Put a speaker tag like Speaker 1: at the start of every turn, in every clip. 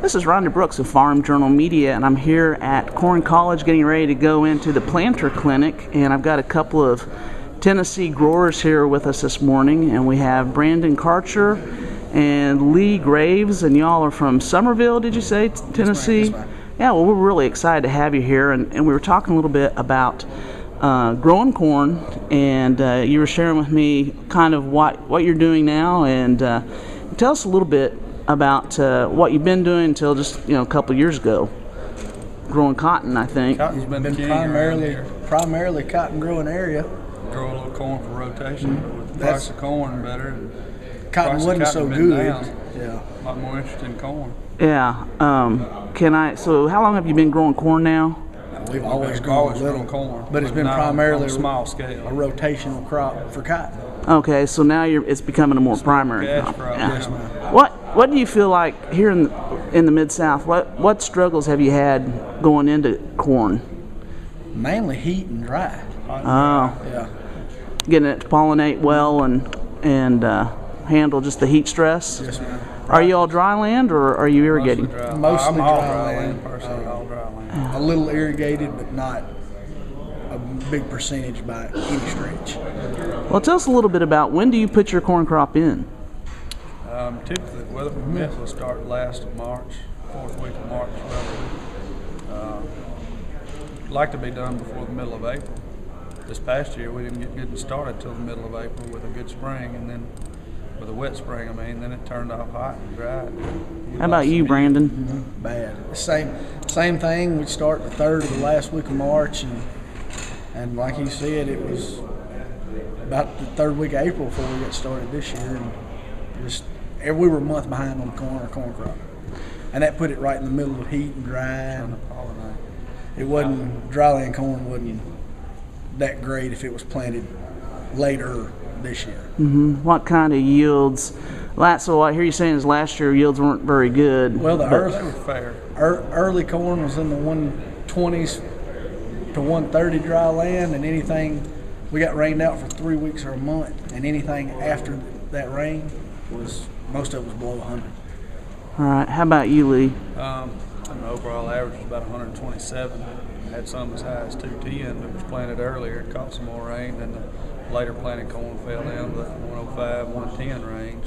Speaker 1: This is Rhonda Brooks of Farm Journal Media, and I'm here at Corn College getting ready to go into the planter clinic, and I've got a couple of Tennessee growers here with us this morning, and we have Brandon Karcher and Lee Graves, and y'all are from Somerville, did you say, Tennessee?
Speaker 2: Yes, ma'am.
Speaker 1: Yeah, well, we're really excited to have you here, and we were talking a little bit about growing corn, and you were sharing with me kind of what you're doing now, and tell us a little bit about what you've been doing until just a couple of years ago. Growing cotton, I think.
Speaker 2: Cotton's been primarily cotton growing area.
Speaker 3: Grow a little corn for rotation. With the price of corn better.
Speaker 2: Cotton wasn't so good.
Speaker 3: Yeah. A lot more interested in corn.
Speaker 1: Yeah. So how long have you been growing corn now?
Speaker 2: We've always grown
Speaker 3: corn,
Speaker 2: but it's been primarily
Speaker 3: on a small scale.
Speaker 2: A rotational crop for cotton.
Speaker 1: Okay, so now it's becoming a more primary crop.
Speaker 3: Yeah.
Speaker 2: Yes, ma'am.
Speaker 1: What do you feel like here in the Mid-South? What struggles have you had going into corn?
Speaker 2: Mainly heat and dry.
Speaker 1: Oh,
Speaker 2: Yeah.
Speaker 1: getting it to pollinate well and handle just the heat stress.
Speaker 2: Yes, ma'am.
Speaker 1: Are you all dry land or are you irrigating?
Speaker 2: Mostly
Speaker 3: I'm all
Speaker 2: dry
Speaker 3: land personally, all dry land.
Speaker 2: A little irrigated, but not a big percentage by any stretch.
Speaker 1: Well, tell us a little bit about when do you put your corn crop in?
Speaker 3: Typically, weather permits, will start last of March, fourth week of March, roughly. Like to be done before the middle of April. This past year, we didn't get getting started till the middle of April with a good spring, and then with a wet spring, then it turned off hot and dry.
Speaker 1: How about you, Brandon?
Speaker 2: Bad. Same thing. We start the third of the last week of March, and like you said, it was about the third week of April before we got started this year, and we were a month behind on our corn crop, and that put it right in the middle of heat and dry. And it wasn't dry land corn wasn't that great if it was planted later this year.
Speaker 1: Mm-hmm. What kind of yields? So I hear you saying is last year yields weren't very good.
Speaker 2: Well,
Speaker 3: They were fair.
Speaker 2: Early corn was in the 120s to 130 dry land, and anything we got rained out for 3 weeks or a month, and anything after that rain was most of it was below 100.
Speaker 1: All right. How about you, Lee?
Speaker 3: The overall average was about 127. Had some as high as 210 that was planted earlier. It caught some more rain, and the later planted corn fell down to the 105, 110 range.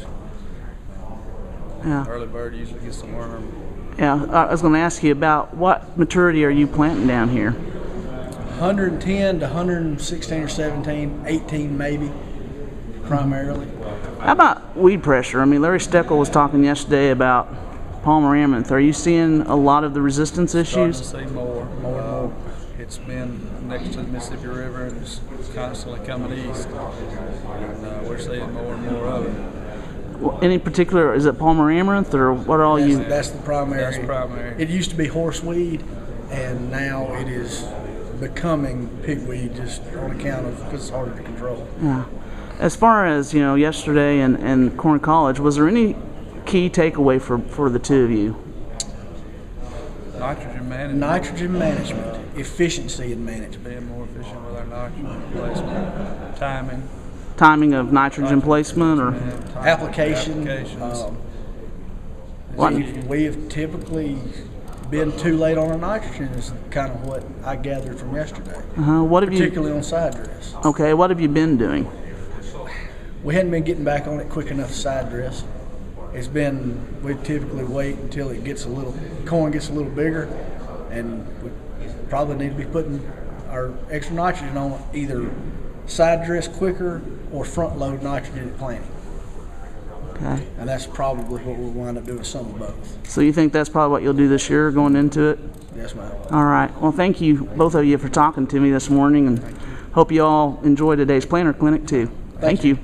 Speaker 1: Yeah.
Speaker 3: Early bird usually gets some worm.
Speaker 1: Yeah. I was going to ask you about what maturity are you planting down here?
Speaker 2: 110 to 116 or 17, 18 maybe, primarily.
Speaker 1: How about weed pressure? Larry Steckel was talking yesterday about Palmer Amaranth. Are you seeing a lot of the resistance issues?
Speaker 3: Starting to see more. It's been next to the Mississippi River and it's constantly coming east. And we're seeing more and more of it.
Speaker 1: Well, any particular, is it Palmer Amaranth or what are all you?
Speaker 2: That's the primary.
Speaker 3: That's primary.
Speaker 2: It used to be horseweed, and now it is becoming pigweed just on account of because it's harder to control.
Speaker 1: Yeah. As far as yesterday and Corn College, was there any key takeaway for the two of you?
Speaker 3: Nitrogen management.
Speaker 2: Efficiency in management.
Speaker 3: Being more efficient with our nitrogen placement.
Speaker 1: Timing of nitrogen placement or
Speaker 2: Applications. We have typically been too late on our nitrogen is kind of what I gathered from yesterday.
Speaker 1: What have
Speaker 2: particularly on side dress.
Speaker 1: Okay, what have you been doing?
Speaker 2: We hadn't been getting back on it quick enough side dress. We typically wait until corn gets a little bigger, and we probably need to be putting our extra nitrogen on either side dress quicker or front load nitrogen at planting.
Speaker 1: Okay.
Speaker 2: And that's probably what we'll wind up doing, some of both.
Speaker 1: So you think that's probably what you'll do this year going into it?
Speaker 2: Yes, ma'am.
Speaker 1: All right. Well, thank you, both of you, for talking to me this morning, and hope you all enjoy today's planter clinic too. Thank you.